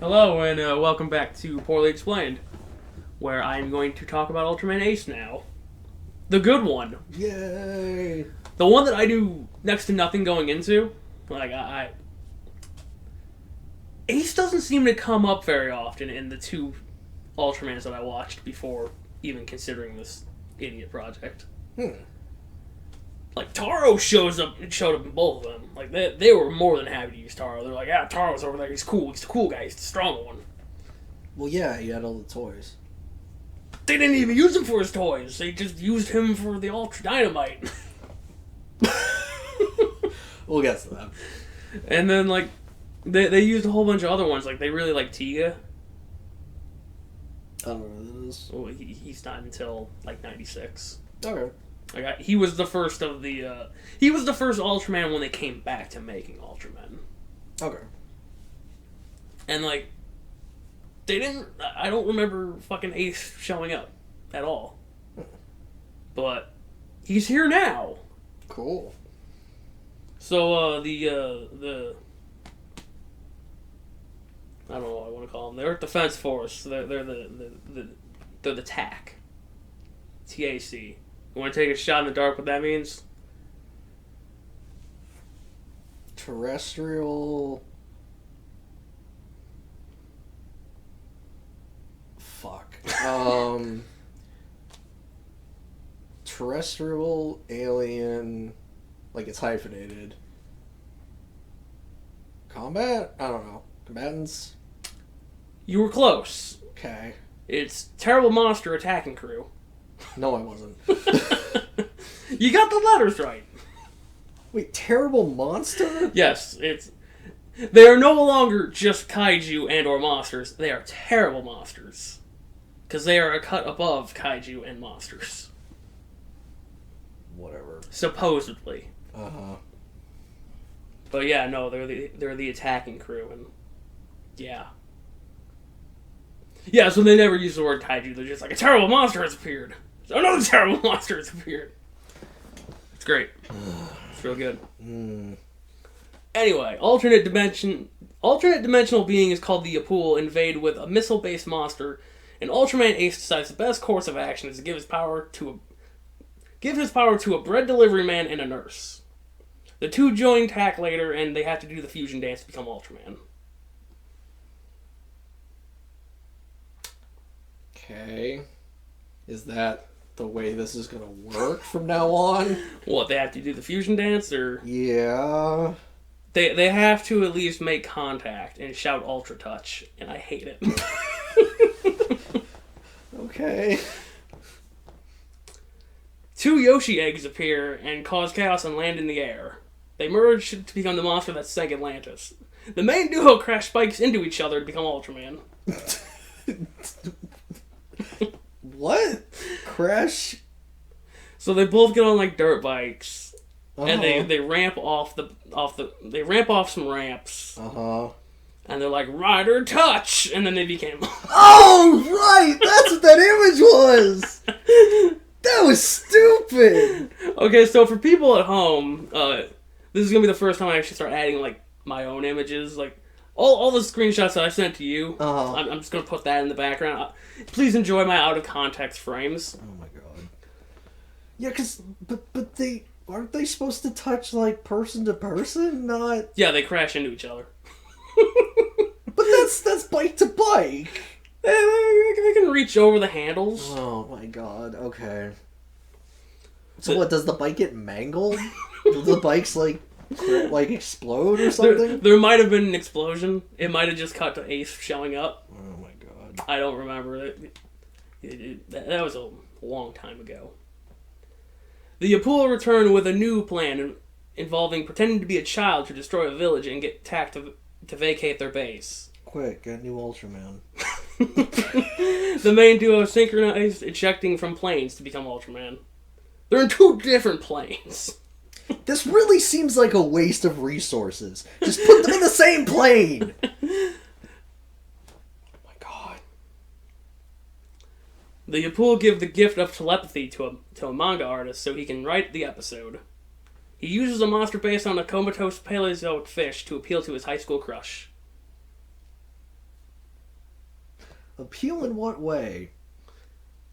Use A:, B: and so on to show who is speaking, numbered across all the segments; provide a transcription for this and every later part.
A: Hello, and welcome back to Poorly Explained, where I'm going to talk about Ultraman Ace now. The good one.
B: Yay!
A: The one that I knew next to nothing going into. Ace doesn't seem to come up very often in the two Ultramans that I watched before even considering this idiot project. Like, Taro showed up in both of them. Like, they were more than happy to use Taro. They're like, yeah, Taro's over there, he's cool, he's the cool guy, he's the strong one.
B: Well, yeah, he had all the toys.
A: They didn't even use him for his toys. They just used him for the Ultra Dynamite.
B: We'll get to that.
A: And then, like, they used a whole bunch of other ones. Like, they really like Tiga.
B: I don't know what that is.
A: Well, he's not until, like, 96.
B: Okay.
A: Like, he was the first of the, he was the first Ultraman when they came back to making Ultraman.
B: Okay.
A: And, like, I don't remember fucking Ace showing up at all. But he's here now.
B: Cool.
A: So, the I don't know what I want to call them. They're Defense Force. They're the TAC. TAC. You want to take a shot in the dark what that means?
B: Terrestrial... Fuck. Terrestrial, alien... Like, it's hyphenated. Combat? I don't know. Combatants?
A: You were close.
B: Okay.
A: It's Terrible Monster Attacking Crew.
B: No, I wasn't.
A: You got the letters right.
B: Wait, Terrible Monster?
A: Yes, they are no longer just kaiju and or monsters. They are terrible monsters. Because they are a cut above kaiju and monsters.
B: Whatever.
A: Supposedly.
B: Uh-huh.
A: But yeah, no, they're the attacking crew, and yeah. Yeah, so they never use the word kaiju. They're just like, a terrible monster has appeared. Another terrible monster has appeared. It's great. It's real good. Anyway, alternate dimensional being is called the Yapul, invade with a missile-based monster, and Ultraman Ace decides the best course of action is to give his power to a bread delivery man and a nurse. The two join TAC later, and they have to do the fusion dance to become Ultraman.
B: Okay. Is that the way this is gonna work from now on?
A: What, they have to do the fusion dance, or...
B: Yeah.
A: They have to at least make contact and shout Ultra Touch, and I hate it.
B: Okay.
A: Two Yoshi eggs appear and cause chaos and land in the air. They merge to become the monster that sank Atlantis. The main duo crash spikes into each other to become Ultraman.
B: What? Crash?
A: So they both get on like dirt bikes, and
B: Uh-huh.
A: they ramp they ramp off some ramps,
B: Uh-huh.
A: and they're like Rider Touch, and then they became.
B: Oh, right! That's what that image was! That was stupid!
A: Okay, so for people at home, this is gonna be the first time I actually start adding like my own images, like all the screenshots that I sent to you.
B: Uh-huh.
A: I'm just gonna put that in the background. Please enjoy my out of context frames.
B: Oh my god. Yeah, but they... Aren't they supposed to touch, like, person to person? Not...
A: Yeah, they crash into each other.
B: But that's bike to bike!
A: They can reach over the handles.
B: Oh my god, okay. So what, does the bike get mangled? Do the bikes, like explode or something?
A: There might have been an explosion. It might have just cut to Ace showing up.
B: Oh my god.
A: I don't remember. That was a long time ago. The Yapul return with a new plan involving pretending to be a child to destroy a village and get TAC to vacate their base.
B: Quick, get a new Ultraman.
A: The main duo synchronized ejecting from planes to become Ultraman. They're in two different planes.
B: This really seems like a waste of resources. Just put them in the same plane! Oh my god.
A: The Yapul give the gift of telepathy to a manga artist so he can write the episode. He uses a monster based on a comatose Paleozoic fish to appeal to his high school crush.
B: Appeal in what way?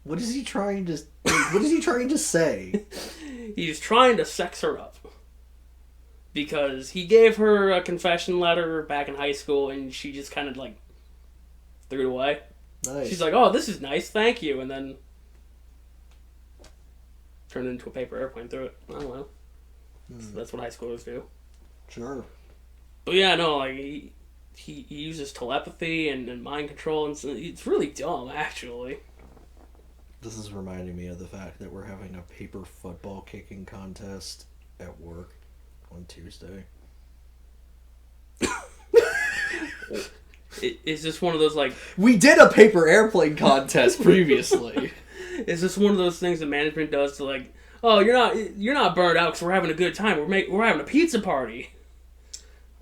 B: What is he trying to? What is he trying to say?
A: He's trying to sex her up. Because he gave her a confession letter back in high school, and she just kind of, like, threw it away.
B: Nice.
A: She's like, oh, this is nice, thank you, and then turned it into a paper airplane through it. I don't know. So that's what high schoolers do.
B: Sure.
A: But yeah, no, like, he uses telepathy and mind control, and it's really dumb, actually.
B: This is reminding me of the fact that we're having a paper football kicking contest at work on Tuesday.
A: Is this one of those, like...
B: We did a paper airplane contest previously.
A: Is this one of those things that management does to, like, oh, you're not burned out because we're having a good time. We're having a pizza party.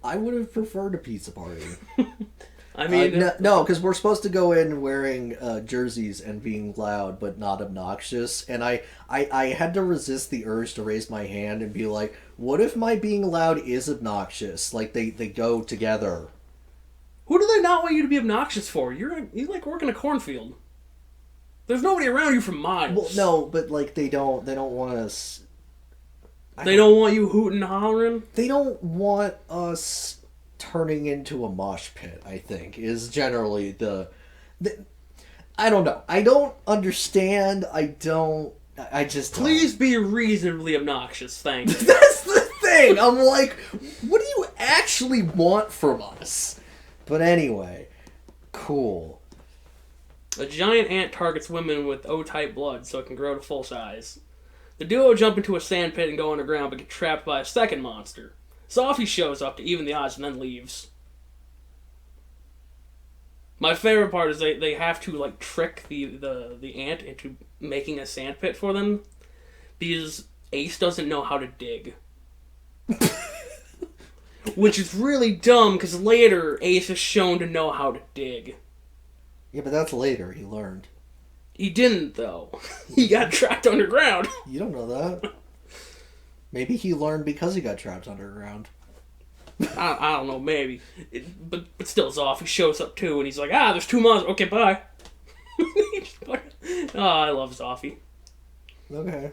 B: I would have preferred a pizza party.
A: I mean...
B: no, because we're supposed to go in wearing jerseys and being loud but not obnoxious. And I had to resist the urge to raise my hand and be like, what if my being loud is obnoxious? Like, they go together.
A: Who do they not want you to be obnoxious for? You like work in a cornfield. There's nobody around you for miles.
B: Well, no, but like they don't want us.
A: They don't want you hooting and hollering.
B: They don't want us turning into a mosh pit. I think is generally the I don't know. I don't understand. I just
A: please be reasonably obnoxious. Thank you.
B: That's the thing. I'm like, what do you actually want from us? But anyway, cool.
A: A giant ant targets women with O-type blood so it can grow to full size. The duo jump into a sand pit and go underground but get trapped by a second monster. Sophie shows up to even the odds and then leaves. My favorite part is they have to like trick the ant into making a sand pit for them because Ace doesn't know how to dig. Which is really dumb, because later, Ace is shown to know how to dig.
B: Yeah, but that's later, he learned.
A: He didn't, though. He got trapped underground.
B: You don't know that. Maybe he learned because he got trapped underground.
A: I don't know, maybe. But still, Zoffy shows up, too, and he's like, there's 2 monsters. Okay, bye. I love Zoffy.
B: Okay.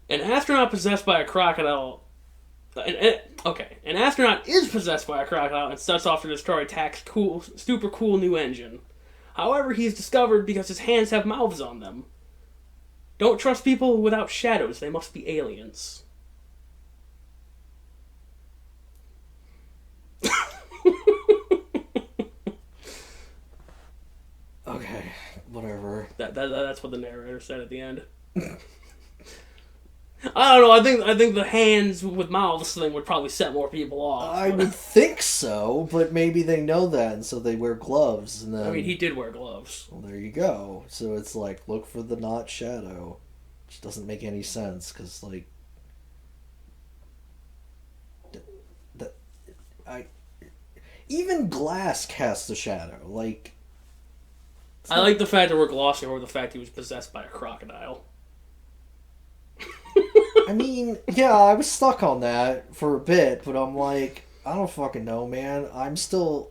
A: An astronaut possessed by a crocodile... An astronaut is possessed by a crocodile and sets off to destroy Tak's super cool new engine. However, he's discovered because his hands have mouths on them. Don't trust people without shadows. They must be aliens.
B: Okay, whatever.
A: That's what the narrator said at the end. I don't know. I think the hands with mouths thing would probably set more people off.
B: I would think so, but maybe they know that, and so they wear gloves. And then,
A: I mean, he did wear gloves.
B: Well, there you go. So it's like, look for the not shadow, which doesn't make any sense because, like, even glass casts a shadow. Like,
A: I like the fact that we're glossing over the fact he was possessed by a crocodile.
B: I mean, yeah, I was stuck on that for a bit, but I'm like, I don't fucking know, man. I'm still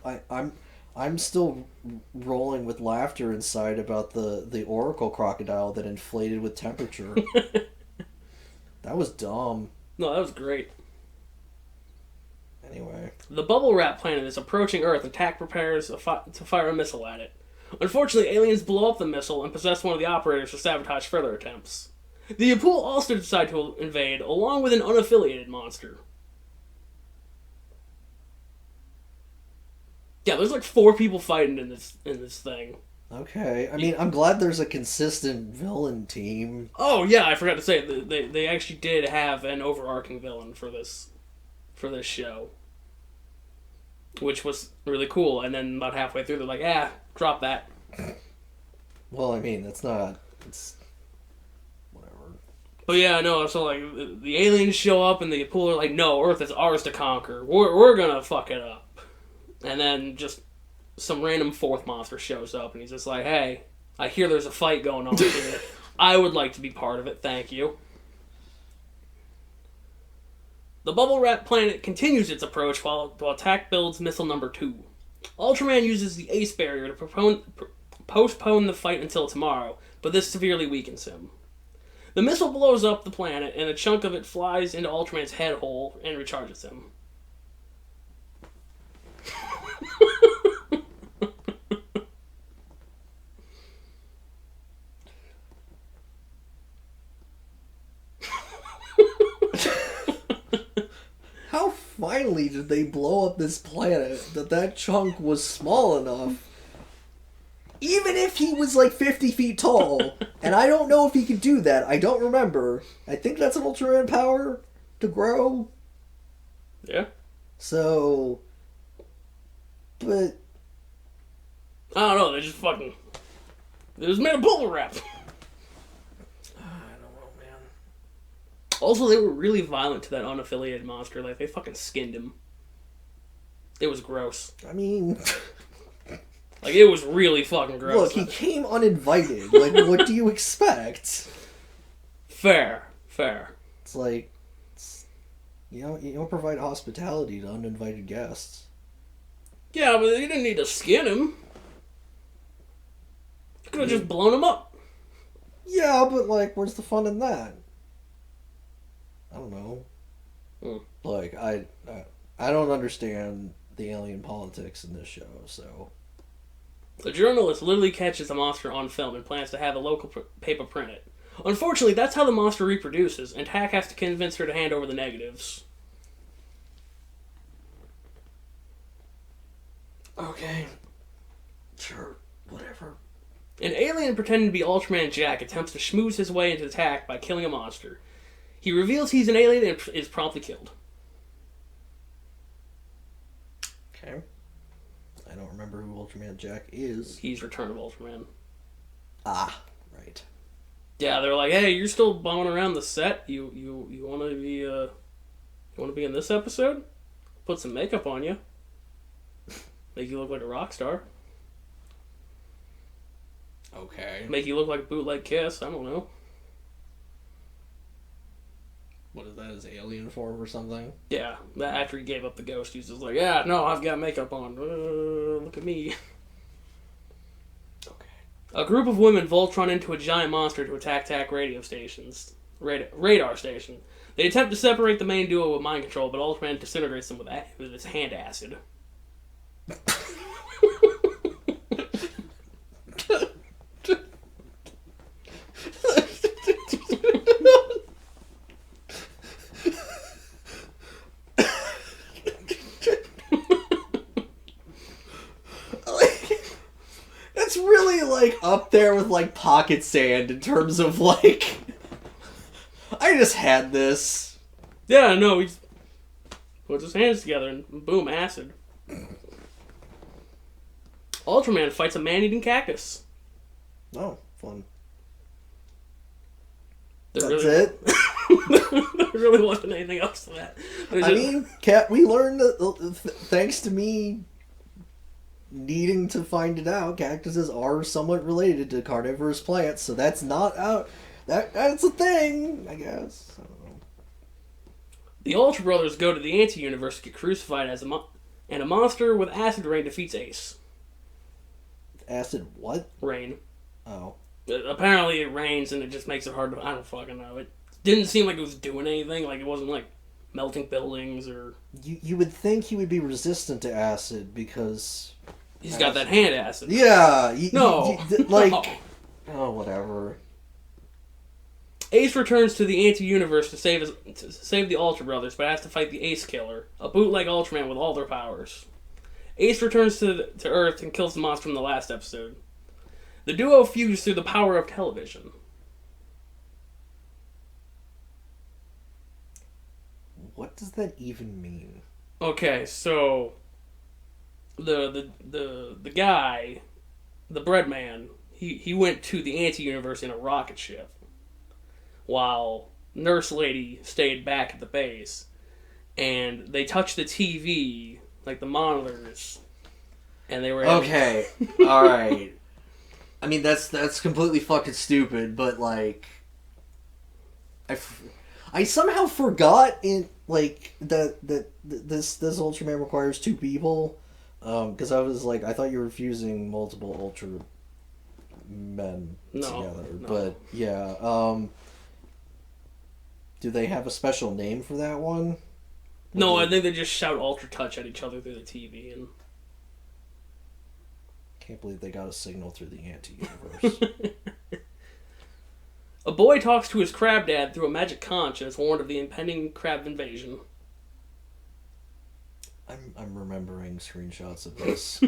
B: rolling with laughter inside about the Oracle crocodile that inflated with temperature. That was dumb.
A: No, that was great.
B: Anyway.
A: The bubble wrap planet is approaching Earth and Tak prepares to fire a missile at it. Unfortunately, aliens blow up the missile and possess one of the operators to sabotage further attempts. The Apul also decide to invade, along with an unaffiliated monster. Yeah, there's like 4 people fighting in this thing.
B: Okay, I mean, I'm glad there's a consistent villain team.
A: Oh yeah, I forgot to say they actually did have an overarching villain for this show, which was really cool. And then about halfway through, they're like, drop that.
B: Well, I mean, it's whatever.
A: But yeah, no, so like the aliens show up and the Apul are like, no, Earth is ours to conquer. We're gonna fuck it up. And then just some random 4th monster shows up and he's just like, hey, I hear there's a fight going on here. I would like to be part of it, thank you. The bubble wrap planet continues its approach while Tak builds missile number 2. Ultraman uses the Ace Barrier to postpone the fight until tomorrow, but this severely weakens him. The missile blows up the planet, and a chunk of it flies into Ultraman's head hole and recharges him.
B: How finally did they blow up this planet that chunk was small enough? Even if he was like 50 feet tall, and I don't know if he could do that, I don't remember. I think that's an Ultraman power to grow.
A: Yeah.
B: So, but
A: I don't know, they just fucking... It was made of bubble wrap.
B: I don't know, man.
A: Also, they were really violent to that unaffiliated monster. Like, they fucking skinned him. It was gross.
B: I mean...
A: Like, it was really fucking gross.
B: Look, he came uninvited. Like, what do you expect?
A: Fair.
B: It's like... you don't provide hospitality to uninvited guests.
A: Yeah, but you didn't need to skin him. You could have just blown him up.
B: Yeah, but, like, where's the fun in that? I don't know. Like, I don't understand the alien politics in this show, so...
A: The journalist literally catches the monster on film and plans to have a local paper print it. Unfortunately, that's how the monster reproduces, and Hack has to convince her to hand over the negatives.
B: Okay. Sure. Whatever.
A: An alien pretending to be Ultraman Jack attempts to schmooze his way into the attack by killing a monster. He reveals he's an alien and is promptly killed.
B: Okay. I don't remember who Ultraman Jack is.
A: He's Return of Ultraman.
B: Ah, right.
A: Yeah, they're like, hey, you're still bumming around the set. You want to be in this episode? Put some makeup on you. Make you look like a rock star.
B: Okay.
A: Make you look like a bootleg Kiss. I don't know.
B: What is that, his alien form or something?
A: Yeah, after he gave up the ghost, he's just like, yeah, no, I've got makeup on. Look at me.
B: Okay.
A: A group of women Voltron into a giant monster to attack radar station. They attempt to separate the main duo with mind control, but Ultraman disintegrates them with his hand acid.
B: It's really like up there with like Pocket Sand in terms of like I just had this.
A: Yeah, no, he puts his hands together and boom, acid. Ultraman fights a man-eating cactus.
B: Oh, fun.
A: There
B: That's
A: really,
B: it?
A: there really wasn't anything else to that.
B: I mean, we learned that thanks to me needing to find it out, cactuses are somewhat related to carnivorous plants, so that's not out. That's a thing, I guess. I don't know.
A: The Ultra Brothers go to the anti-universe to get crucified and a monster with acid rain defeats Ace.
B: Acid what?
A: Rain.
B: Oh.
A: Apparently it rains and it just makes it hard to... I don't fucking know. It didn't seem like it was doing anything. Like, it wasn't, like, melting buildings or...
B: You would think he would be resistant to acid because...
A: He's got that hand acid.
B: Yeah.
A: No.
B: Like...
A: No.
B: Oh, whatever.
A: Ace returns to the anti-universe to save the Ultra Brothers, but has to fight the Ace Killer, a bootleg Ultraman with all their powers. Ace returns to Earth and kills the monster from the last episode. The duo fuse through the power of television.
B: What does that even mean?
A: Okay, so the guy, the bread man, he went to the anti-universe in a rocket ship, while Nurse Lady stayed back at the base, and they touched the TV, like the monitors, and they were
B: okay. All right. I mean, that's completely fucking stupid, but like, I somehow forgot in like that this Ultraman requires two people, Because I was like, I thought you were fusing multiple Ultra men together.
A: No.
B: But, yeah, do they have a special name for that one?
A: No, I think they just shout Ultra Touch at each other through the TV. And
B: Can't believe they got a signal through the anti-universe.
A: A boy talks to his crab dad through a magic conch and is warned of the impending crab invasion.
B: I'm remembering screenshots of this.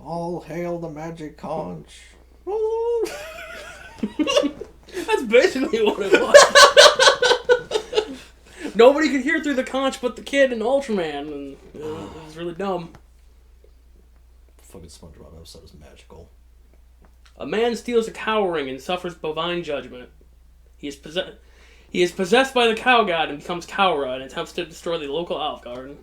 B: All hail the magic conch.
A: That's basically what it was. Nobody could hear through the conch but the kid and Ultraman, and it was really dumb.
B: Fucking SpongeBob episode is magical.
A: A man steals a cow ring and suffers bovine judgment. He is possessed by the cow god and becomes Cowra and attempts to destroy the local Olive Garden.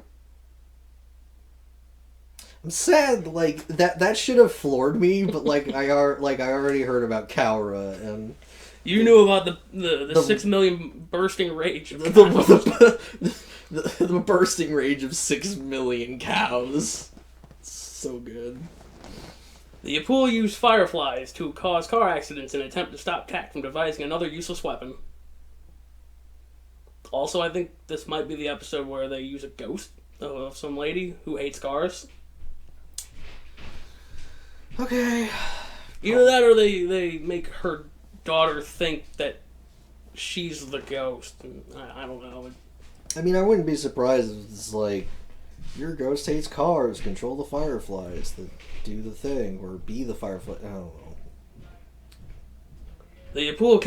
B: I'm sad, like, that should have floored me, but, I already heard about Cowra, and...
A: You knew about the 6 million bursting rage of
B: the bursting rage of 6 million cows. So good.
A: The Yapul used fireflies to cause car accidents in an attempt to stop Tak from devising another useless weapon. Also, I think this might be the episode where they use a ghost of some lady who hates cars.
B: Okay.
A: Either that or they make her daughter think that she's the ghost. I don't know.
B: I mean, I wouldn't be surprised if it's like, your ghost hates cars, control the fireflies that do the thing, or be the firefly. I don't know.
A: The Yapul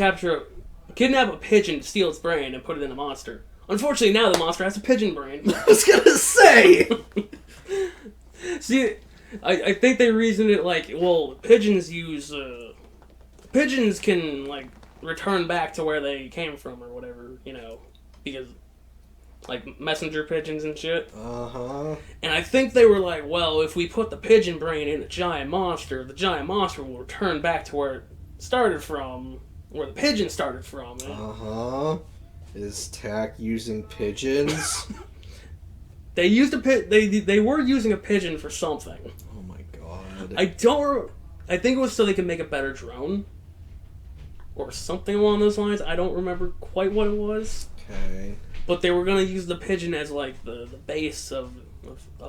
A: kidnap a pigeon to steal its brain and put it in a monster. Unfortunately, now the monster has a pigeon brain.
B: I was gonna say!
A: See, I think they reasoned it like, well, pigeons can, like, return back to where they came from or whatever, because, like, messenger pigeons and shit.
B: Uh-huh.
A: And I think they were like, well, if we put the pigeon brain in a giant monster, the giant monster will return back to where it started from, where the pigeon started from.
B: Uh-huh. Is Tak using pigeons?
A: They used they were using a pigeon for something.
B: Oh my god.
A: I think it was so they could make a better drone. Or something along those lines. I don't remember quite what it was.
B: Okay.
A: But they were going to use the pigeon as, like, the base of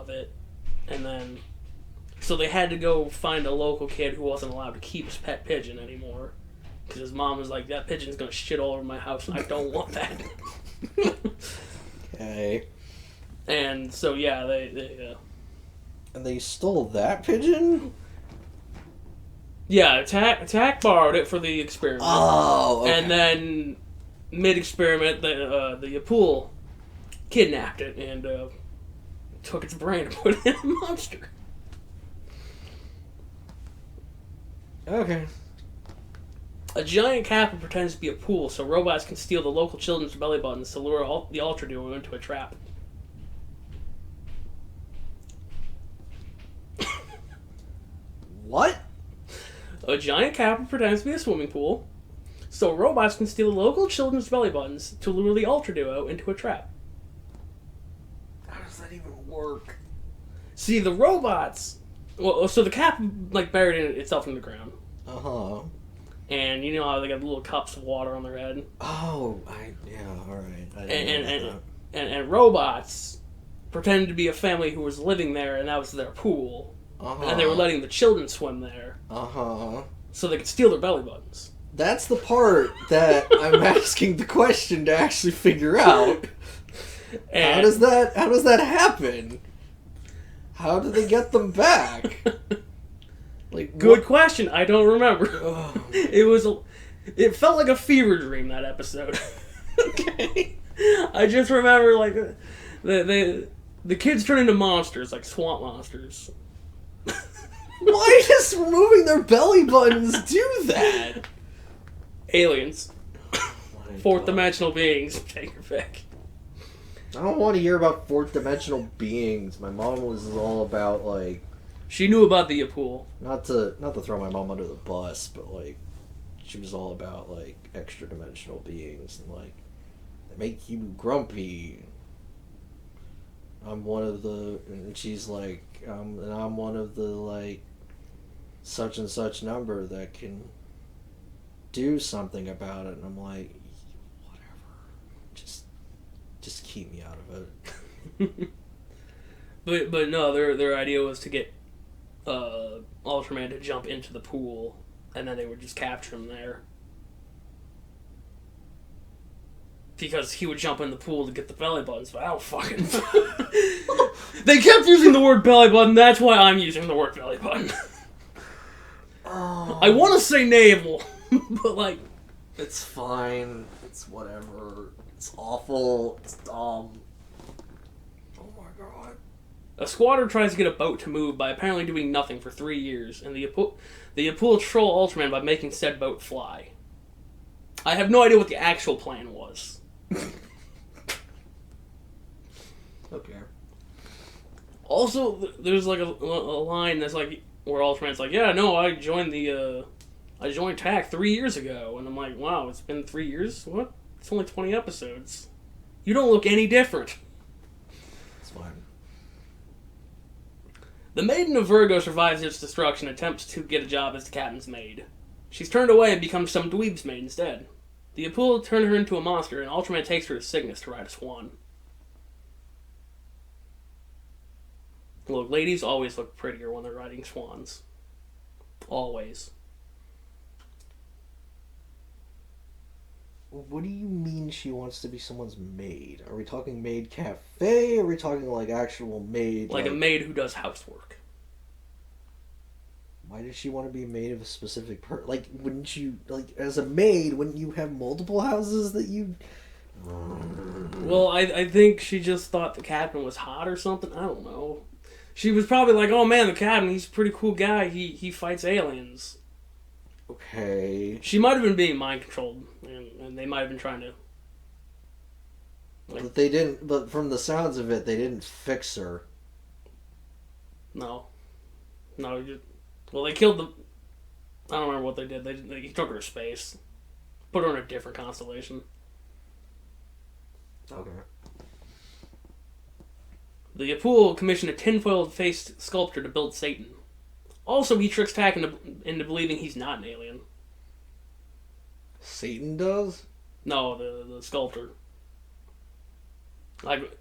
A: it. And then... So they had to go find a local kid who wasn't allowed to keep his pet pigeon anymore. Because his mom was like, that pigeon's going to shit all over my house. I don't want that.
B: Okay.
A: And so, yeah, they
B: And they stole that pigeon?
A: Yeah, Tak borrowed it for the experiment.
B: Oh, okay.
A: And then, mid-experiment, the Yapul kidnapped it and took its brain and put it in a monster.
B: Okay.
A: A giant kappa pretends to be a pool so robots can steal the local children's belly buttons to lure the Ultra Duo into a trap.
B: What?
A: A giant kappa pretends to be a swimming pool so robots can steal the local children's belly buttons to lure the Ultra Duo into a trap.
B: How does that even work?
A: See, the robots... Well, so the cap, like, buried itself in the ground.
B: Uh-huh.
A: And you know how they got little cups of water on their head?
B: Oh, alright.
A: And robots pretended to be a family who was living there, and that was their pool.
B: Uh-huh.
A: And they were letting the children swim there.
B: Uh-huh.
A: So they could steal their belly buttons.
B: That's the part that I'm asking the question to actually figure out.
A: And
B: How does that happen? How do they get them back? Like,
A: good question. I don't remember.
B: Oh.
A: It felt like a fever dream, that episode.
B: Okay.
A: I just remember, like, the kids turn into monsters, like swamp monsters.
B: Why does removing their belly buttons do that?
A: Aliens.
B: My
A: Fourth
B: God.
A: dimensional beings. Take your pick.
B: I don't want to hear about fourth dimensional beings. My mom was all about, like...
A: She knew about the Yapul.
B: Not to throw my mom under the bus, but, like, she was all about, like, extra dimensional beings and, like, they make you grumpy. I'm one of the, and she's like, and I'm one of the, like, such and such number that can do something about it. And I'm like, whatever. Just keep me out of it.
A: But no, their idea was to get Ultraman to jump into the pool, and then they would just capture him there. Because he would jump in the pool to get the belly buttons, but I don't fucking... They kept using the word belly button, that's why I'm using the word belly button. I want to say navel, but like...
B: It's fine. It's whatever. It's awful. It's dumb. Oh my god.
A: A squatter tries to get a boat to move by apparently doing nothing for 3 years, and the Apul troll Ultraman by making said boat fly. I have no idea what the actual plan was.
B: Okay.
A: Also, there's like a line that's like where Ultraman's like, "Yeah, no, I joined TAC 3 years ago," and I'm like, "Wow, it's been 3 years? What? It's only 20 episodes. You don't look any different."
B: It's fine.
A: The Maiden of Virgo survives its destruction and attempts to get a job as the captain's maid. She's turned away and becomes some dweeb's maid instead. The Apul turn her into a monster, and Ultraman takes her to Cygnus to ride a swan. Look, ladies always look prettier when they're riding swans. Always.
B: What do you mean she wants to be someone's maid? Are we talking maid cafe? Are we talking like actual maid?
A: Like a maid who does housework.
B: Why does she want to be a maid of a specific person? Like, wouldn't you, like, as a maid, wouldn't you have multiple houses that you...
A: Well, I think she just thought the captain was hot or something. I don't know. She was probably like, "Oh man, the captain, he's a pretty cool guy. He fights aliens."
B: Okay.
A: She might have been being mind controlled, and they might have been trying to.
B: Like, but they didn't. But from the sounds of it, they didn't fix her.
A: No. Well, they killed the. I don't remember what they did. He took her to space, put her in a different constellation.
B: Okay.
A: The Apul commissioned a tinfoil-faced sculptor to build Satan. Also, he tricks Tak into believing he's not an alien.
B: Satan does?
A: No, the sculptor. Like,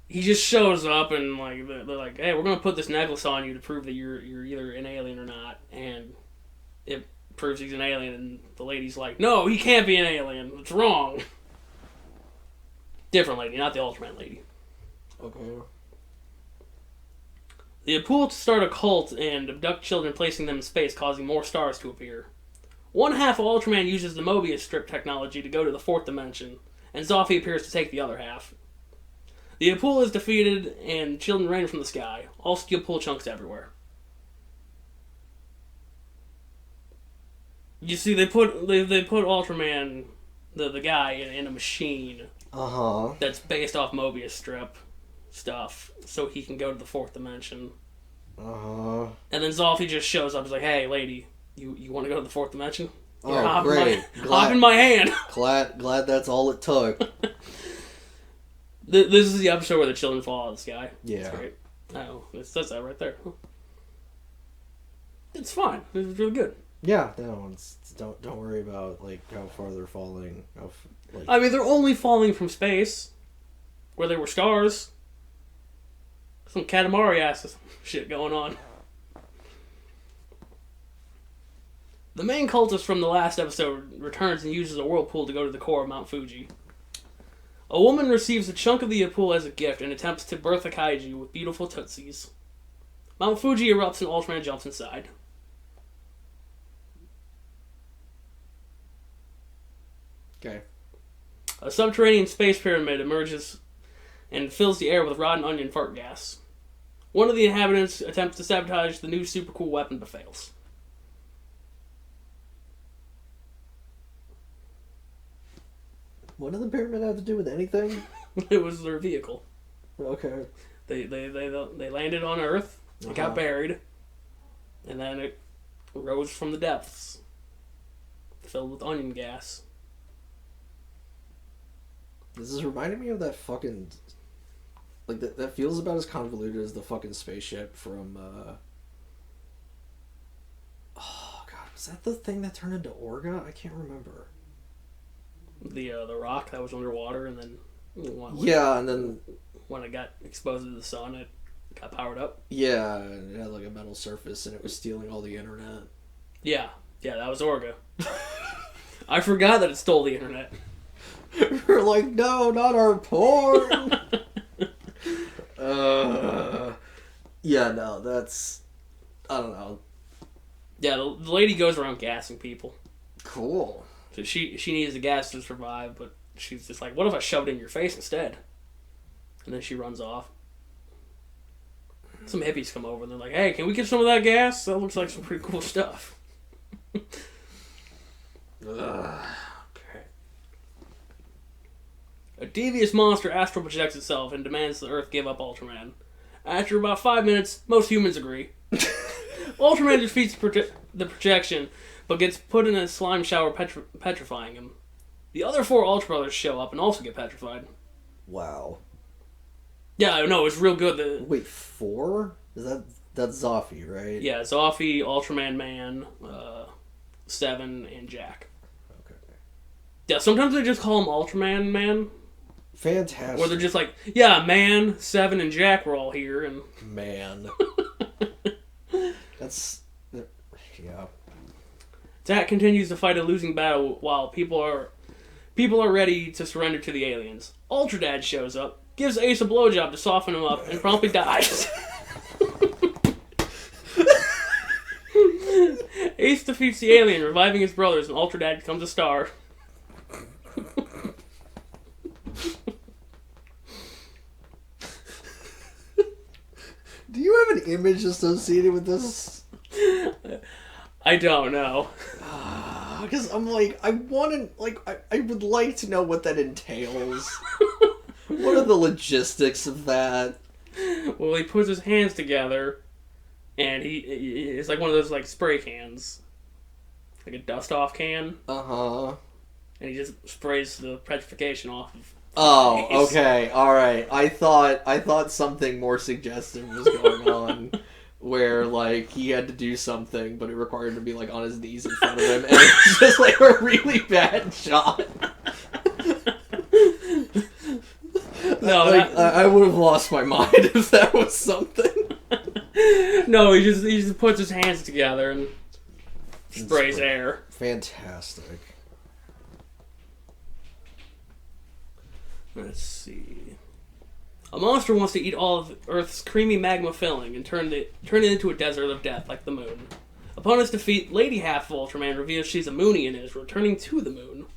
A: he just shows up and like they're like, "Hey, we're gonna put this necklace on you to prove that you're either an alien or not," and it proves he's an alien. And the lady's like, "No, he can't be an alien. It's wrong." Different lady, not the Ultraman lady.
B: Okay.
A: The Apul start a cult and abduct children, placing them in space, causing more stars to appear. One half of Ultraman uses the Mobius strip technology to go to the fourth dimension, and Zoffy appears to take the other half. The Apul is defeated, and children rain from the sky. All steel pull chunks everywhere. You see, they put Ultraman, the guy, in a machine. That's based off Mobius strip stuff, so he can go to the fourth dimension. And then Zoffy just shows up. He's like, "Hey, lady, you want to go to the fourth dimension? Here,
B: great!
A: Hop in my hand."
B: Glad that's all it took.
A: This is the episode where the children fall out of the sky.
B: Yeah.
A: It's great. Oh, it says that right there. It's fine. It's really good.
B: Yeah, no, don't worry about like how far they're falling.
A: I mean, they're only falling from space, where there were stars. Some Katamari ass shit going on. The main cultist from the last episode returns and uses a whirlpool to go to the core of Mount Fuji. A woman receives a chunk of the Apul as a gift and attempts to birth a kaiju with beautiful tootsies. Mount Fuji erupts and Ultraman jumps inside.
B: Okay.
A: A subterranean space pyramid emerges and fills the air with rotten onion fart gas. One of the inhabitants attempts to sabotage the new super cool weapon but fails.
B: What did the pyramid have to do with anything?
A: It was their vehicle.
B: Okay.
A: They landed on Earth, it got buried, and then it rose from the depths, filled with onion gas.
B: This is reminding me of that fucking Like, that feels about as convoluted as the fucking spaceship from, Oh, God, was that the thing that turned into Orga? I can't remember.
A: The rock that was underwater, and then...
B: and then...
A: When it got exposed to the sun, it got powered up.
B: Yeah, and it had, like, a metal surface, and it was stealing all the internet.
A: Yeah, that was Orga. I forgot that it stole the internet.
B: We're like, no, not our porn! Yeah, no, that's... I don't know.
A: Yeah, the lady goes around gassing people.
B: Cool.
A: So she needs the gas to survive, but she's just like, what if I shoved it in your face instead? And then she runs off. Some hippies come over and they're like, hey, can we get some of that gas? That looks like some pretty cool stuff.
B: Okay.
A: A devious monster astral projects itself and demands the Earth give up Ultraman. After about 5 minutes, most humans agree. Ultraman defeats the projection, but gets put in a slime shower petrifying him. The other 4 Ultra Brothers show up and also get petrified.
B: Wow.
A: Yeah, I know, it's real good.
B: Wait, 4? That's Zoffy, right?
A: Yeah, Zoffy, Ultraman Man, Seven, and Jack.
B: Okay.
A: Yeah, sometimes they just call him Ultraman Man.
B: Fantastic.
A: Or they're just like, yeah, Man, Seven, and Jack were all here, and...
B: Man. That's... Yeah.
A: Jack continues to fight a losing battle while people are ready to surrender to the aliens. Ultra Dad shows up, gives Ace a blowjob to soften him up, and promptly dies. Ace defeats the alien, reviving his brothers, and Ultra Dad becomes a star.
B: Do you have an image associated with this?
A: I don't know.
B: Because I'm like, I would like to know what that entails. What are the logistics of that?
A: Well, he puts his hands together, and it's like one of those like spray cans, like a dust-off can.
B: Uh-huh.
A: And he just sprays the petrification off of.
B: Oh, okay, all right. I thought something more suggestive was going on, where like he had to do something, but it required him to be like on his knees in front of him, and it's just like a really bad shot.
A: No,
B: I would have lost my mind if that was something.
A: No, he just puts his hands together and sprays air.
B: Fantastic.
A: Let's see. A monster wants to eat all of Earth's creamy magma filling and turn it into a desert of death like the moon. Upon its defeat, Lady Half of Ultraman reveals she's a Moonian and is returning to the moon.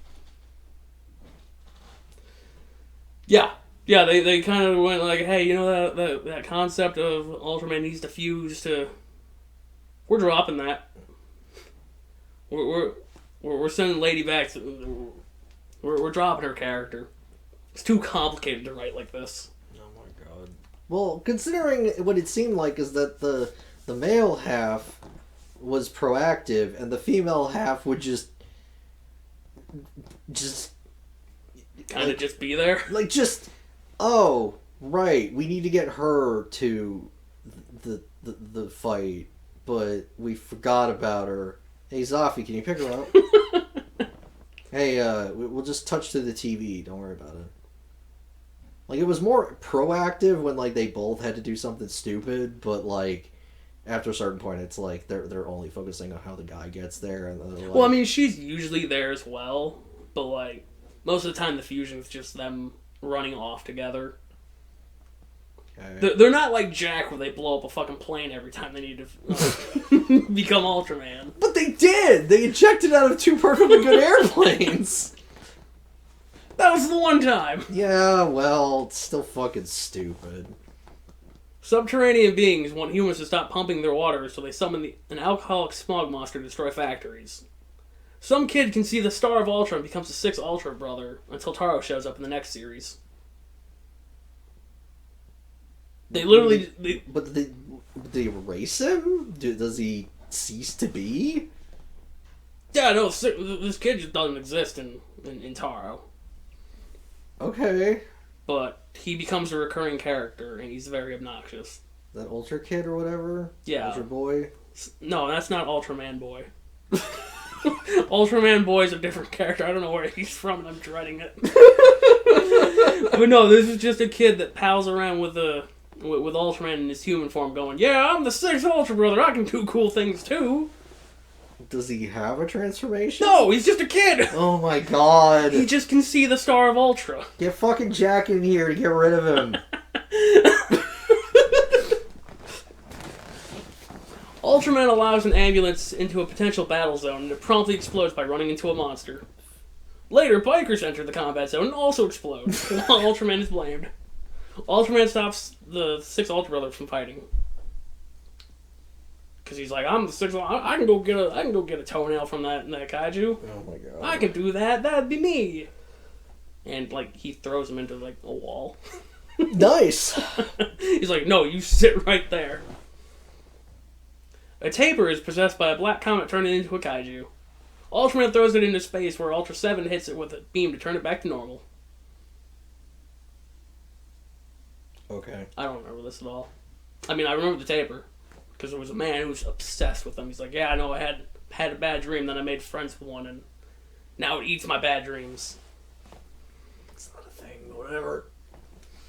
A: Yeah, they kind of went like, hey, you know that concept of Ultraman needs to fuse to... We're dropping that. We're sending Lady back to... We're dropping her character. It's too complicated to write like this.
B: Oh my god. Well, considering what it seemed like is that the male half was proactive and the female half would just
A: kind of just be there.
B: Like just, oh, right, we need to get her to the fight, but we forgot about her. Hey, Zoffy, can you pick her up? Hey, we'll just touch to the TV. Don't worry about it. Like, it was more proactive when, like, they both had to do something stupid, but, like, after a certain point, it's like they're only focusing on how the guy gets there. And like,
A: well, I mean, she's usually there as well, but, like, most of the time the fusion is just them running off together. Okay. They're not like Jack, where they blow up a fucking plane every time they need to become Ultraman.
B: But they did! They ejected out of 2 perfectly good airplanes!
A: That was the one time!
B: Yeah, well, it's still fucking stupid.
A: Subterranean beings want humans to stop pumping their water, so they summon an alcoholic smog monster to destroy factories. Some kid can see the star of Ultra and becomes the 6th Ultra brother, until Taro shows up in the next series. They literally...
B: But they erase him? Does he cease to be?
A: Yeah, no, this kid just doesn't exist in Taro.
B: Okay.
A: but he becomes a recurring character, and he's very obnoxious.
B: That Ultra Kid or whatever?
A: Yeah.
B: Ultra Boy?
A: No, that's not Ultraman Boy. Ultraman Boy is a different character. I don't know where he's from, and I'm dreading it. But no, this is just a kid that pals around with Ultraman in his human form going, yeah, I'm the 6th Ultra Brother, I can do cool things too.
B: Does he have a transformation?
A: No, he's just a kid!
B: Oh my god.
A: He just can see the Star of Ultra.
B: Get fucking Jack in here to get rid of him.
A: Ultraman allows an ambulance into a potential battle zone, and it promptly explodes by running into a monster. Later, bikers enter the combat zone and also explode, while Ultraman is blamed. Ultraman stops the 6th Ultra Brother from fighting. Because he's like, I'm the 6th, I can go get a toenail from that kaiju.
B: Oh my god.
A: I can do that, that'd be me. And, like, he throws him into, like, a wall.
B: Nice!
A: He's like, no, you sit right there. A tapir is possessed by a black comet turning into a kaiju. Ultraman throws it into space where Ultra 7 hits it with a beam to turn it back to normal.
B: Okay.
A: I don't remember this at all. I mean, I remember the tapir. Because there was a man who was obsessed with them. He's like, yeah, I know, I had a bad dream, then I made friends with one, and now it eats my bad dreams.
B: It's not a thing, whatever.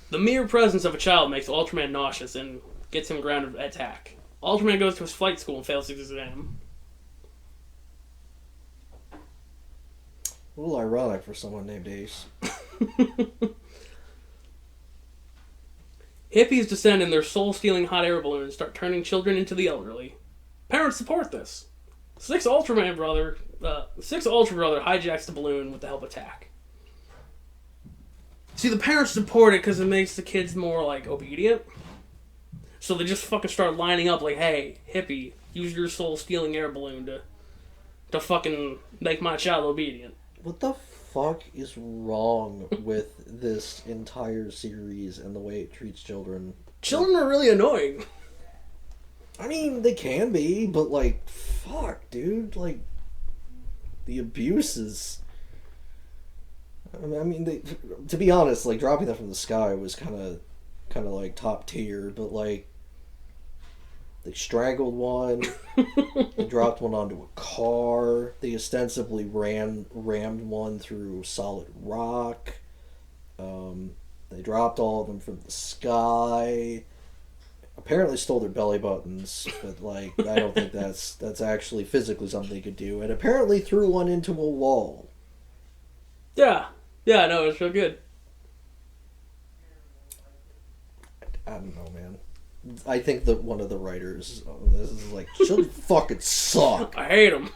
A: The mere presence of a child makes Ultraman nauseous and gets him grounded at attack. Ultraman goes to his flight school and fails his exam.
B: A little ironic for someone named Ace.
A: Hippies descend in their soul-stealing hot air balloon and start turning children into the elderly. Parents support this. 6th Ultra Brother hijacks the balloon with the help of Tack. See, the parents support it because it makes the kids more, like, obedient. So they just fucking start lining up like, hey, hippie, use your soul-stealing air balloon to fucking make my child obedient.
B: What the fuck is wrong with this entire series and the way it treats children?
A: Children are really annoying.
B: I mean, they can be, but like, fuck, dude. Like, the abuse is... I mean, to be honest, like, dropping that from the sky was kind of like top tier, but like, they strangled one, they dropped one onto a car, they ostensibly rammed one through solid rock, they dropped all of them from the sky, apparently stole their belly buttons, but like, I don't think that's actually physically something they could do, and apparently threw one into a wall.
A: Yeah, no, it's real good.
B: I don't know, man. I think that one of the writers, this is like, children fucking suck.
A: I hate them.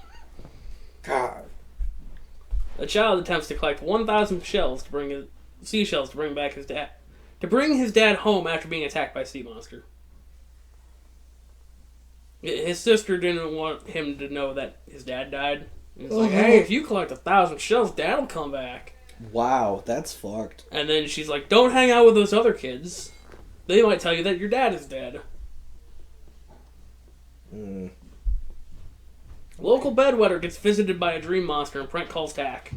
B: God.
A: A child attempts to collect 1,000 seashells to bring back his dad. To bring his dad home after being attacked by a sea monster. His sister didn't want him to know that his dad died. He's like, hey, if you collect 1,000 shells, dad'll come back.
B: Wow, that's fucked.
A: And then she's like, don't hang out with those other kids. They might tell you that your dad is dead. Local bedwetter gets visited by a dream monster and prank calls Tack.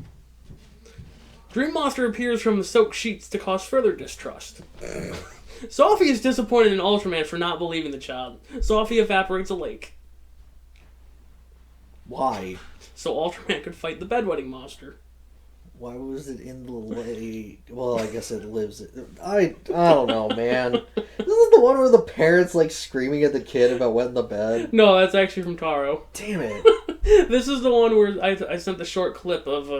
A: Dream monster appears from the soaked sheets to cause further distrust. Sophie is disappointed in Ultraman for not believing the child. Sophie evaporates a lake.
B: Why?
A: So Ultraman could fight the bedwetting monster.
B: Why was it in the lake? Well, I guess it lives... I don't know, man. This is the one where the parents, like, screaming at the kid about wetting the bed.
A: No, that's actually from Taro.
B: Damn it.
A: This is the one where I sent the short clip of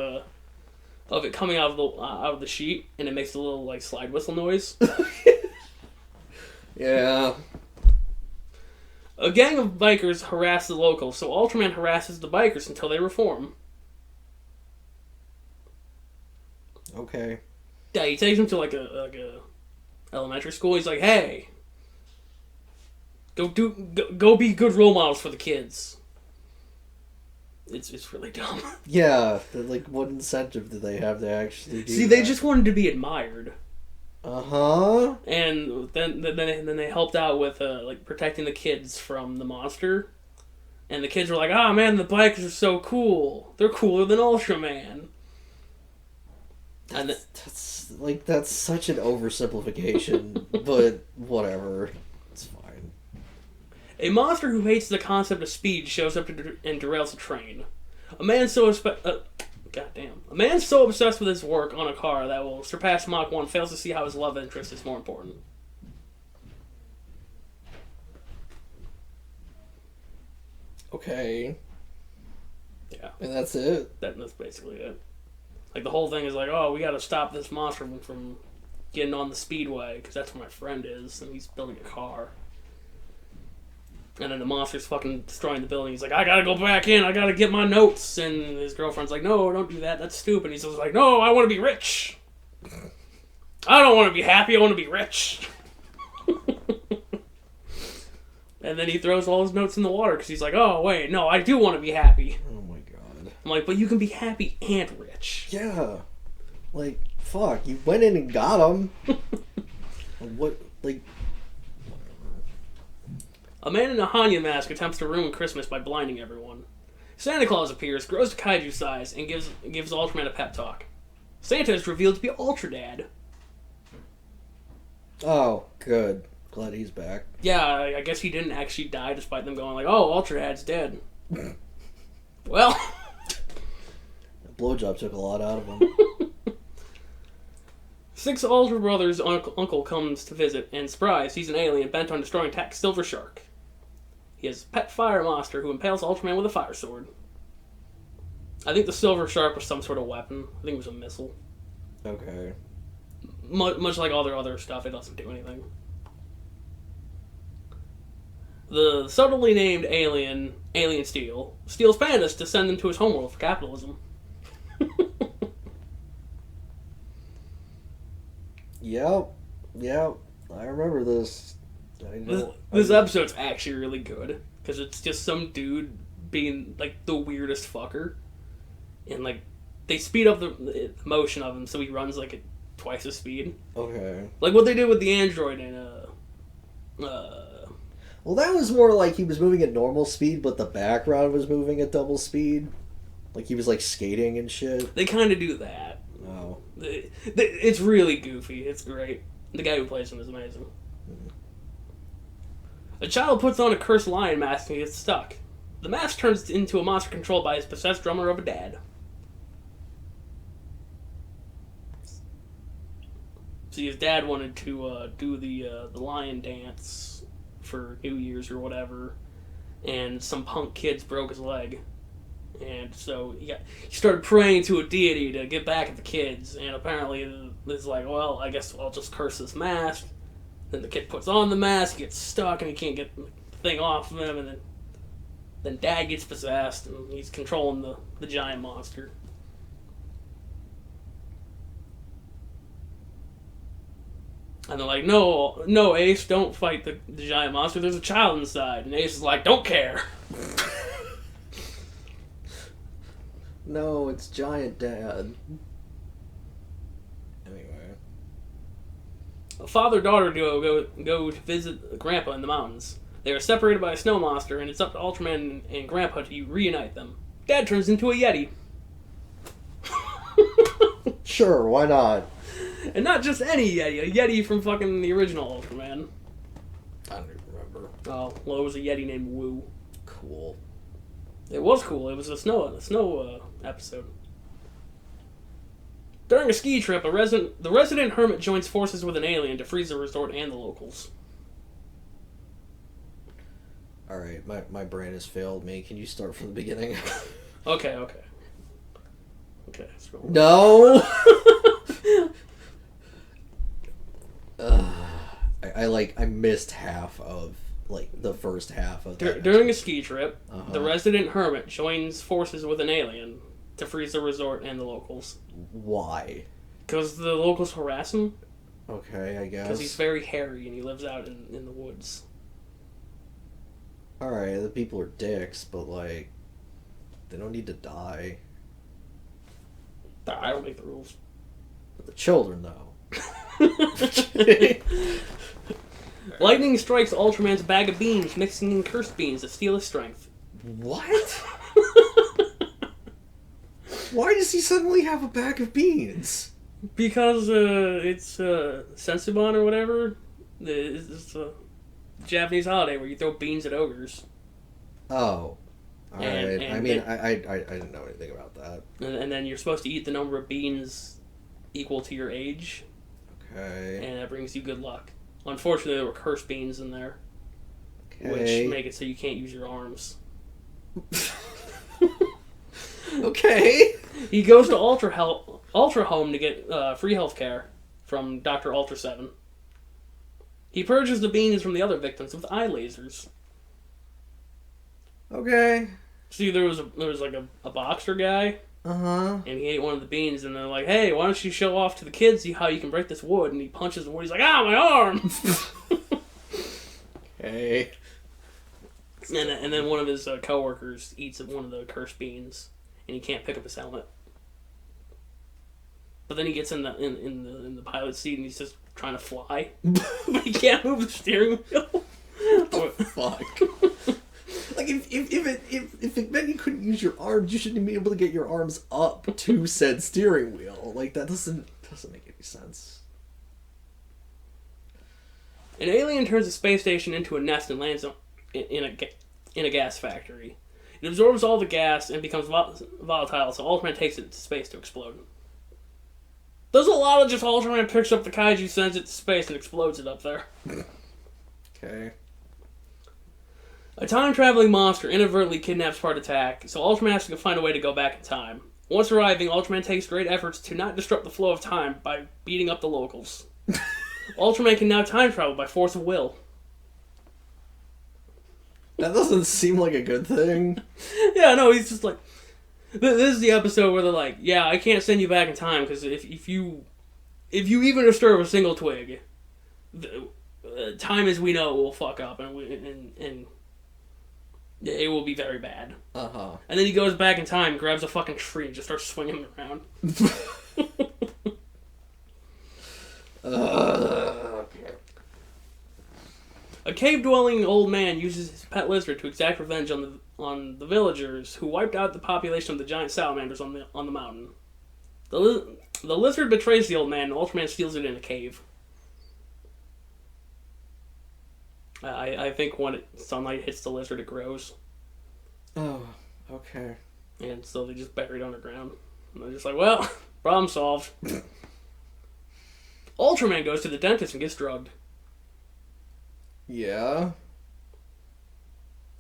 A: it coming out of the sheet, and it makes a little, like, slide whistle noise.
B: Yeah.
A: A gang of bikers harass the locals, so Ultraman harasses the bikers until they reform.
B: Okay.
A: Yeah, he takes them to like a elementary school. He's like, "Hey, go be good role models for the kids." It's really dumb.
B: Yeah, like what incentive do they have to actually do?
A: See, they just wanted to be admired.
B: Uh-huh.
A: And then they helped out with like protecting the kids from the monster. And the kids were like, "Ah, man, the bikers are so cool. They're cooler than Ultraman." And
B: That's like, that's such an oversimplification, but whatever. It's fine.
A: A monster who hates the concept of speed shows up and derails a train. A man so A man so obsessed with his work on a car that will surpass Mach 1 fails to see how his love interest is more important.
B: Okay.
A: Yeah.
B: And that's it?
A: That's basically it. Like, the whole thing is like, oh, we gotta stop this monster from getting on the speedway, because that's where my friend is, and he's building a car. And then the monster's fucking destroying the building. He's like, I gotta go back in, I gotta get my notes. And his girlfriend's like, no, don't do that, that's stupid. He's just like, no, I want to be rich. I don't want to be happy, I want to be rich. And then he throws all his notes in the water, because he's like, oh, wait, no, I do want to be happy.
B: Oh my god.
A: I'm like, but you can be happy and rich.
B: Yeah. Like, fuck, you went in and got him. What, like...
A: A man in a Hanya mask attempts to ruin Christmas by blinding everyone. Santa Claus appears, grows to kaiju size, and gives Ultraman a pep talk. Santa is revealed to be Ultra Dad.
B: Oh, good. Glad he's back.
A: Yeah, I guess he didn't actually die despite them going like, oh, Ultra Dad's dead. Well...
B: That blowjob took a lot out of him.
A: Six older brothers' uncle comes to visit, and surprise, he's an alien bent on destroying Silver Shark. He has a pet fire monster who impales Ultraman with a fire sword. I think the Silver Shark was some sort of weapon. I think it was a missile.
B: Okay.
A: Much like all their other stuff, it doesn't do anything. The subtly named alien Steel, steals pandas to send them to his homeworld for capitalism.
B: Yep. I remember this.
A: This episode's actually really good because it's just some dude being like the weirdest fucker, and like they speed up the motion of him so he runs like at twice the speed.
B: Okay.
A: Like what they did with the android in
B: Well, that was more like he was moving at normal speed, but the background was moving at double speed. Like he was like skating and shit.
A: They kind of do that.
B: Oh.
A: It's really goofy. It's great. The guy who plays him is amazing.
B: Mm-hmm.
A: A child puts on a cursed lion mask and gets stuck. The mask turns into a monster controlled by his possessed drummer of a dad. See, his dad wanted to do the lion dance for New Year's or whatever, and some punk kids broke his leg. And so he started praying to a deity to get back at the kids, and apparently it's like, well, I guess I'll just curse this mask. Then the kid puts on the mask, gets stuck, and he can't get the thing off of him, and then Dad gets possessed, and he's controlling the giant monster. And they're like, no, Ace, don't fight the giant monster, there's a child inside. And Ace is like, don't care.
B: No, it's Giant Dad. Anyway.
A: A father-daughter duo go to visit Grandpa in the mountains. They are separated by a snow monster, and it's up to Ultraman and Grandpa to reunite them. Dad turns into a Yeti.
B: Sure, why not?
A: And not just any Yeti, a Yeti from fucking the original Ultraman.
B: I don't even remember.
A: Oh, well, it was a Yeti named Wu.
B: Cool.
A: It was cool. It was a snow episode. During a ski trip, the resident hermit joins forces with an alien to freeze the resort and the locals.
B: Alright, my brain has failed me. Can you start from the beginning?
A: Okay.
B: No! I missed half of, like, the first half of that.
A: During a ski trip,
B: Uh-huh.
A: the resident hermit joins forces with an alien to freeze the resort and the locals.
B: Why?
A: Because the locals harass him.
B: Okay, I guess.
A: Because he's very hairy and he lives out in the woods.
B: Alright, the people are dicks, but, like, they don't need to die.
A: I don't make the rules.
B: The children, though.
A: Lightning strikes Ultraman's bag of beans, mixing in cursed beans to steal his strength.
B: What? Why does he suddenly have a bag of beans?
A: Because it's Sensuban or whatever. It's a Japanese holiday where you throw beans at ogres.
B: Oh. Alright.
A: And
B: I mean, I didn't know anything about that.
A: And then you're supposed to eat the number of beans equal to your age.
B: Okay.
A: And that brings you good luck. Unfortunately, there were cursed beans in there.
B: Okay.
A: Which make it so you can't use your arms.
B: Okay.
A: He goes to Ultra Home to get free healthcare from Dr. Ultra 7. He purges the beans from the other victims with eye lasers.
B: Okay.
A: See, there was like a boxer guy,
B: Uh-huh.
A: and he ate one of the beans, and they're like, "Hey, why don't you show off to the kids how you can break this wood?" And he punches the wood. He's like, "Ah, my arm!"
B: Okay.
A: And then one of his coworkers eats one of the cursed beans, and he can't pick up his helmet. But then he gets in the pilot's seat, and he's just trying to fly, but he can't move the steering wheel.
B: What the fuck? Like if it meant you couldn't use your arms, you shouldn't be able to get your arms up to said steering wheel. Like that doesn't make any sense.
A: An alien turns a space station into a nest and lands in a gas factory. It absorbs all the gas and becomes volatile, so Ultraman takes it to space to explode. There's a lot of just Ultraman picks up the kaiju, sends it to space, and explodes it up there.
B: Okay.
A: A time-traveling monster inadvertently kidnaps Part Attack, so Ultraman has to find a way to go back in time. Once arriving, Ultraman takes great efforts to not disrupt the flow of time by beating up the locals. Ultraman can now time travel by force of will.
B: That doesn't seem like a good thing.
A: Yeah, no, he's just like... This is the episode where they're like, yeah, I can't send you back in time, because if you even disturb a single twig, time as we know will fuck up, and it will be very bad.
B: Uh-huh.
A: And then he goes back in time, grabs a fucking tree, and just starts swinging it around. A cave-dwelling old man uses his pet lizard to exact revenge on the villagers who wiped out the population of the giant salamanders on the mountain. The lizard betrays the old man, and Ultraman steals it in a cave. I think when sunlight hits the lizard, it grows.
B: Oh, okay.
A: And so they just bury it underground. And they're just like, well, problem solved. Ultraman goes to the dentist and gets drugged.
B: Yeah?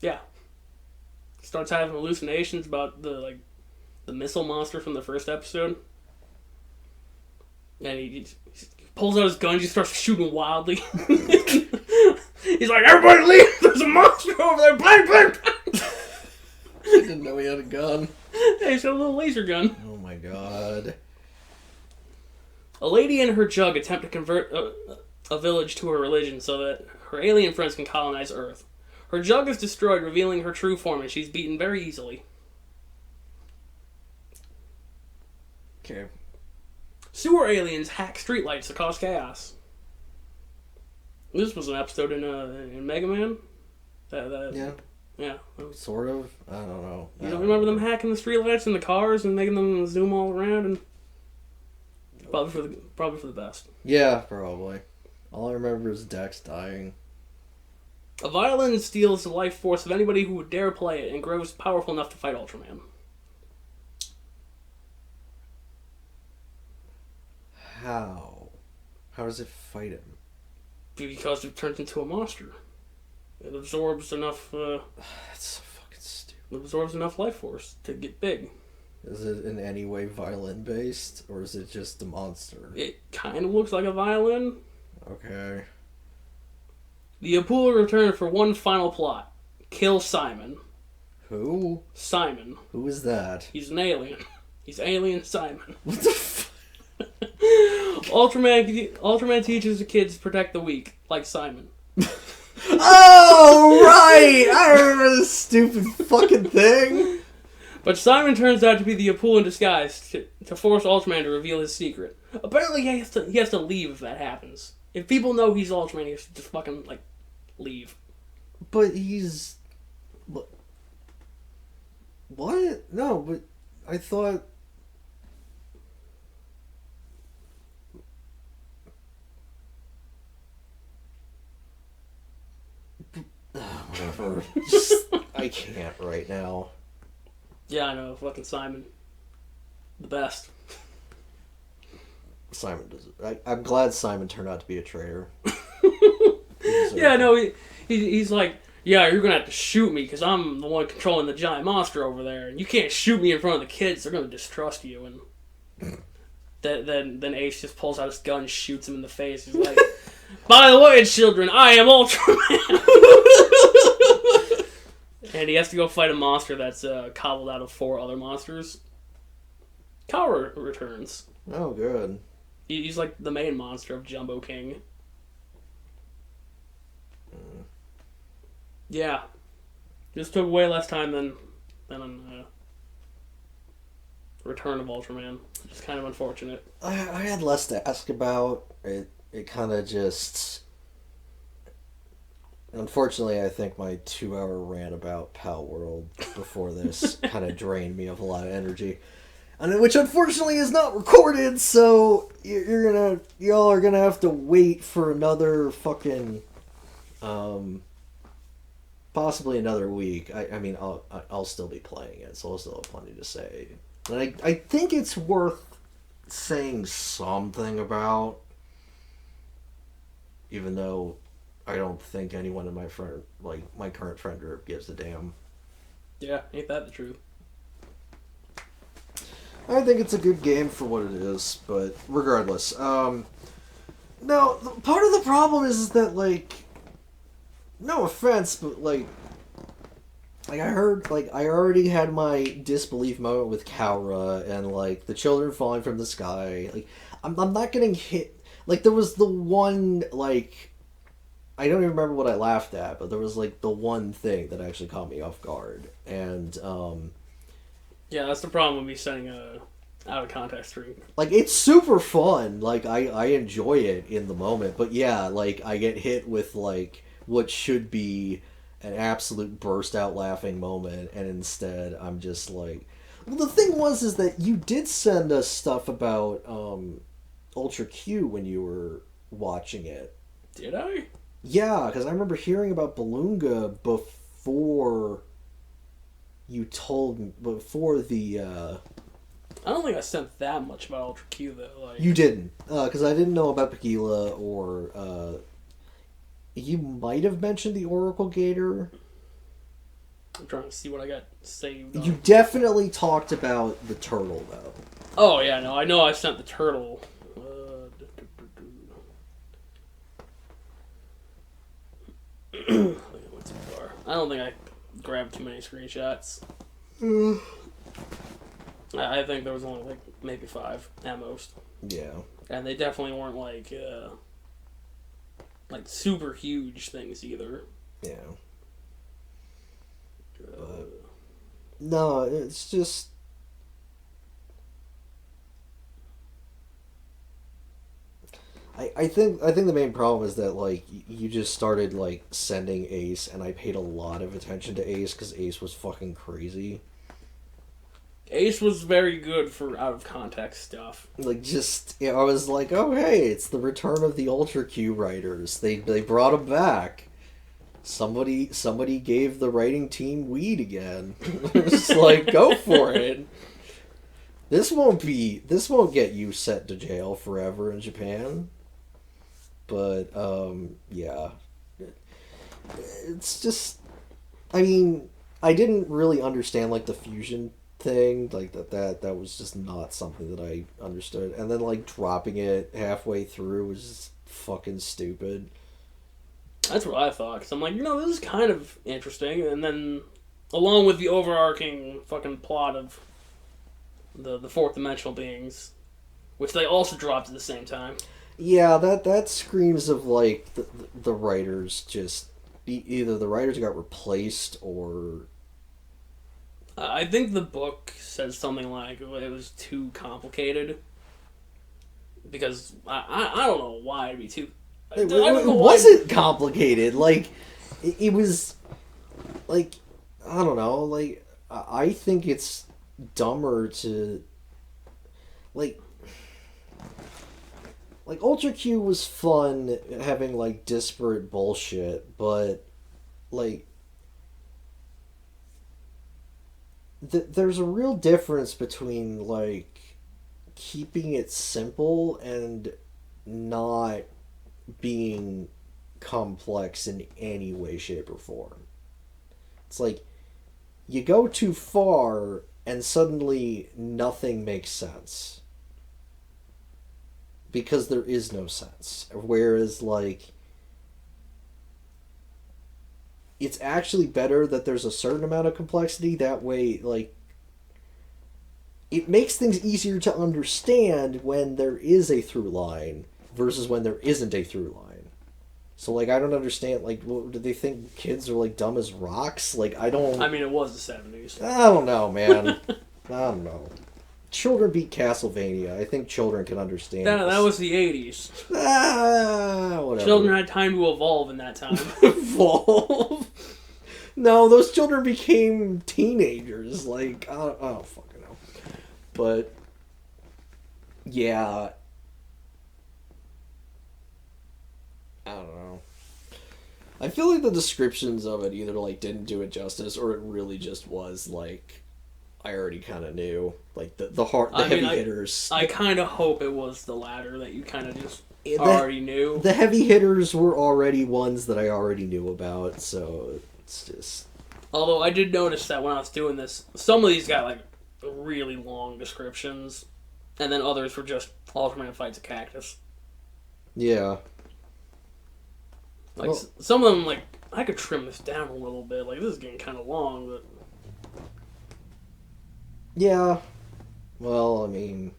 A: Yeah. Starts having hallucinations about the missile monster from the first episode. And he pulls out his gun and just starts shooting wildly. He's like, everybody leave! There's a monster over there! Bang, bang, bang!
B: I didn't know he had a gun.
A: Yeah, he's got a little laser gun.
B: Oh my god.
A: A lady and her jug attempt to convert a village to her religion so that her alien friends can colonize Earth. Her jug is destroyed, revealing her true form, and she's beaten very easily.
B: Okay.
A: Sewer aliens hack streetlights to cause chaos. This was an episode in Mega Man.
B: Yeah.
A: Yeah.
B: Sort of. I don't know.
A: You don't remember them hacking the streetlights in the cars and making them zoom all around? And probably for the best.
B: Yeah, probably. All I remember is Dex dying.
A: A violin steals the life force of anybody who would dare play it and grows powerful enough to fight Ultraman.
B: How? How does it fight him?
A: Because it turns into a monster. It absorbs enough.
B: That's so fucking stupid.
A: It absorbs enough life force to get big.
B: Is it in any way violin based, or is it just a monster?
A: It kind of looks like a violin.
B: Okay.
A: The Apula return for one final plot: kill Simon.
B: Who?
A: Simon.
B: Who is that?
A: He's an alien. He's Alien Simon.
B: What the fuck?
A: Ultraman teaches the kids to protect the weak, like Simon.
B: Oh, right! I remember this stupid fucking thing.
A: But Simon turns out to be the Apula in disguise to force Ultraman to reveal his secret. Apparently, he has to leave if that happens. If people know he's Ultraman, he has to just fucking, leave.
B: But he's... What? No, but I thought... whatever. I can't right now.
A: Yeah, I know. Fucking Simon. The best.
B: Simon does it. I'm glad Simon turned out to be a traitor.
A: Yeah, no, he's like, yeah, you're gonna have to shoot me because I'm the one controlling the giant monster over there, and you can't shoot me in front of the kids. They're gonna distrust you. And then Ace just pulls out his gun, and shoots him in the face. He's like, by the way, children, I am Ultraman. And he has to go fight a monster that's cobbled out of 4 other monsters. Kara returns.
B: Oh, good.
A: He's like the main monster of Jumbo King. Yeah. Just took way less time than Return of Ultraman. It's kind of unfortunate.
B: I had less to ask about. It kind of just... Unfortunately, I think my 2-hour rant about Pal World before this kind of drained me of a lot of energy. And which unfortunately is not recorded, so y'all are gonna have to wait for another fucking, possibly another week. I mean, I'll still be playing it, so I'll still have plenty to say. And I think it's worth saying something about, even though I don't think anyone in my current friend group gives a damn.
A: Yeah, ain't that the truth?
B: I think it's a good game for what it is, but regardless, no, part of the problem is that, like, no offense, but, like I heard, like, I already had my disbelief moment with Kaura and, like, the children falling from the sky. Like, I'm not getting hit. Like, there was the one, like, I don't even remember what I laughed at, but there was, like, the one thing that actually caught me off guard. And,
A: yeah, that's the problem with me setting a out of context stream.
B: Like, it's super fun. Like, I enjoy it in the moment. But yeah, like, I get hit with, like, what should be an absolute burst out laughing moment, and instead I'm just like... Well, the thing is that you did send us stuff about Ultra Q when you were watching it.
A: Did I?
B: Yeah, because I remember hearing about Beluga before you told me, before the...
A: I don't think I sent that much about Ultra Q, though. Like...
B: You didn't, because I didn't know about Pagila, or you might have mentioned the Oracle Gator.
A: I'm trying to see what I got saved on.
B: You definitely talked about the turtle, though.
A: Oh, yeah, no, I know I sent the turtle. I don't think I grabbed too many screenshots. I think there was only, like, maybe 5 at most.
B: Yeah.
A: And they definitely weren't, like super huge things either.
B: Yeah. No, it's just... I think the main problem is that, like, you just started, like, sending Ace, and I paid a lot of attention to Ace because Ace was fucking crazy.
A: Ace was very good for out-of-context stuff.
B: Like, just, you know, I was like, oh, hey, it's the return of the Ultra Q writers. They brought them back. Somebody gave the writing team weed again. Just like, go for it. This won't get you sent to jail forever in Japan. But, yeah. It's just, I mean, I didn't really understand, like, the fusion thing. Like, that was just not something that I understood. And then, like, dropping it halfway through was just fucking stupid.
A: That's what I thought, because I'm like, this is kind of interesting. And then, along with the overarching fucking plot of the fourth dimensional beings, which they also dropped at the same time.
B: Yeah, that screams of, like, the writers just... Either the writers got replaced, or...
A: I think the book says something like it was too complicated. Because I don't know why it'd be too...
B: It wasn't complicated. Like, it was... Like, I don't know. Like, I think it's dumber to... Like, Ultra Q was fun having, like, disparate bullshit, but, like, there's a real difference between like keeping it simple and not being complex in any way, shape, or form. It's like you go too far and suddenly nothing makes sense because there is no sense. Whereas, like, it's actually better that there's a certain amount of complexity. That way, like, it makes things easier to understand when there is a through line versus when there isn't a through line. So, like, I don't understand, like, what, do they think kids are, like, dumb as rocks? Like, I don't...
A: I mean, it was the 70s.
B: I don't know, man. I don't know. Children beat Castlevania. I think children can understand
A: That was the 80s.
B: Whatever.
A: Children had time to evolve in that time.
B: Evolve? No, those children became teenagers. Like, I don't fucking know. But, yeah... I don't know. I feel like the descriptions of it either like didn't do it justice or it really just was like I already kind of knew like the heavy hitters.
A: I kind of hope it was the latter that you kind of just already knew.
B: The heavy hitters were already ones that I already knew about, so it's just.
A: Although I did notice that when I was doing this, some of these got like really long descriptions, and then others were just Ultraman fights a cactus.
B: Yeah.
A: Like, some of them, like, I could trim this down a little bit. Like, this is getting kind of long, but...
B: Yeah. Well, I mean...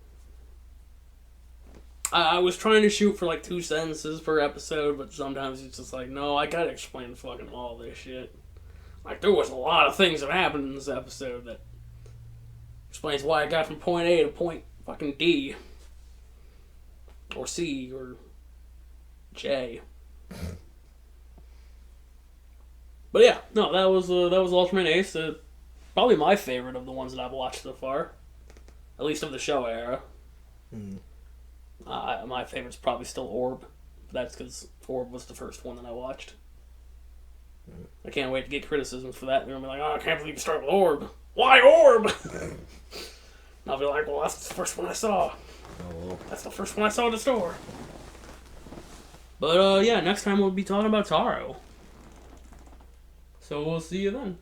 A: I was trying to shoot for, like, 2 sentences per episode, but sometimes it's just like, no, I gotta explain fucking all this shit. Like, there was a lot of things that happened in this episode that explains why I got from point A to point fucking D. Or C, or J. But yeah, no, that was Ultraman Ace. Probably my favorite of the ones that I've watched so far, at least of the show era. My favorite's probably still Orb. That's because Orb was the first one that I watched. I can't wait to get criticisms for that. They're gonna be like, "Oh, I can't believe you start with Orb. Why Orb?" And I'll be like, "Well, that's the first one I saw. That's the first one I saw at the store." But yeah, next time we'll be talking about Taro. So we'll see you then.